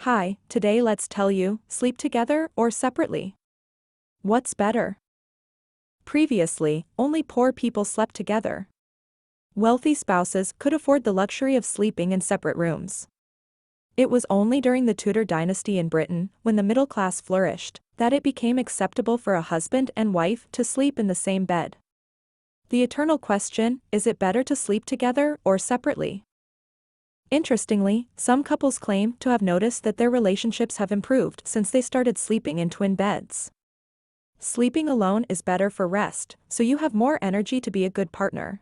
Hi, today let's tell you, sleep together or separately. What's better? Previously, only poor people slept together. Wealthy spouses could afford the luxury of sleeping in separate rooms. It was only during the Tudor dynasty in Britain, when the middle class flourished, that it became acceptable for a husband and wife to sleep in the same bed. The eternal question, is it better to sleep together or separately? Interestingly, some couples claim to have noticed that their relationships have improved since they started sleeping in twin beds. Sleeping alone is better for rest, so you have more energy to be a good partner.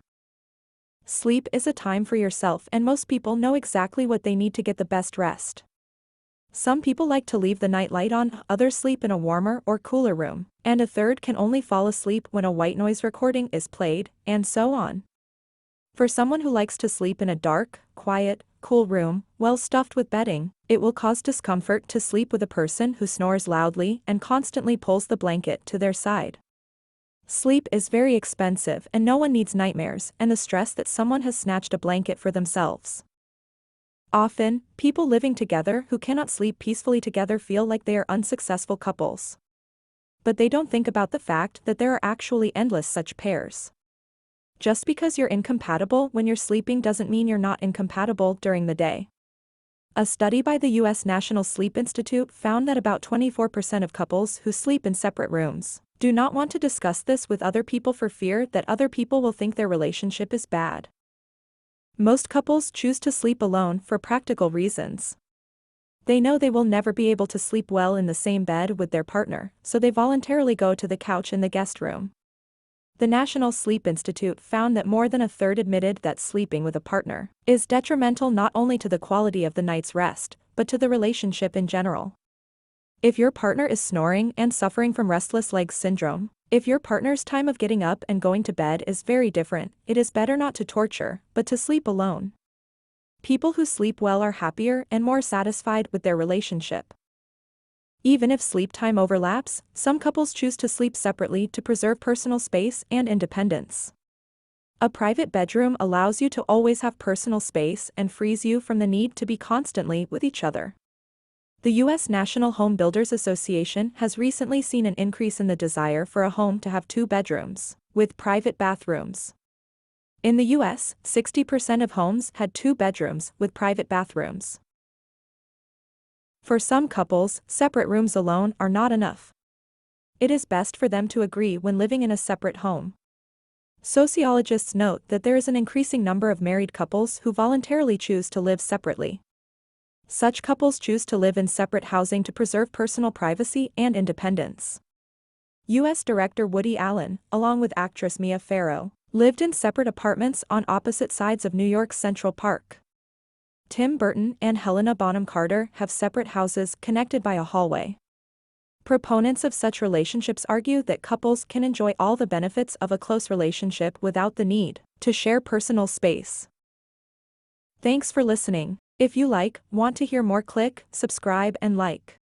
Sleep is a time for yourself, and most people know exactly what they need to get the best rest. Some people like to leave the night light on, others sleep in a warmer or cooler room, and a third can only fall asleep when a white noise recording is played, and so on. For someone who likes to sleep in a dark, quiet, cool room, well stuffed with bedding, it will cause discomfort to sleep with a person who snores loudly and constantly pulls the blanket to their side. Sleep is very expensive, and no one needs nightmares and the stress that someone has snatched a blanket for themselves. Often, people living together who cannot sleep peacefully together feel like they are unsuccessful couples. But they don't think about the fact that there are actually endless such pairs. Just because you're incompatible when you're sleeping doesn't mean you're not incompatible during the day. A study by the U.S. National Sleep Institute found that about 24% of couples who sleep in separate rooms do not want to discuss this with other people for fear that other people will think their relationship is bad. Most couples choose to sleep alone for practical reasons. They know they will never be able to sleep well in the same bed with their partner, so they voluntarily go to the couch in the guest room. The National Sleep Institute found that more than a third admitted that sleeping with a partner is detrimental not only to the quality of the night's rest, but to the relationship in general. If your partner is snoring and suffering from restless leg syndrome, if your partner's time of getting up and going to bed is very different, it is better not to torture, but to sleep alone. People who sleep well are happier and more satisfied with their relationship. Even if sleep time overlaps, some couples choose to sleep separately to preserve personal space and independence. A private bedroom allows you to always have personal space and frees you from the need to be constantly with each other. The U.S. National Home Builders Association has recently seen an increase in the desire for a home to have 2 bedrooms, with private bathrooms. In the U.S., 60% of homes had 2 bedrooms with private bathrooms. For some couples, separate rooms alone are not enough. It is best for them to agree when living in a separate home. Sociologists note that there is an increasing number of married couples who voluntarily choose to live separately. Such couples choose to live in separate housing to preserve personal privacy and independence. U.S. Director Woody Allen, along with actress Mia Farrow, lived in separate apartments on opposite sides of New York's Central Park. Tim Burton and Helena Bonham Carter have separate houses connected by a hallway. Proponents of such relationships argue that couples can enjoy all the benefits of a close relationship without the need to share personal space. Thanks for listening. If you want to hear more, click subscribe and like.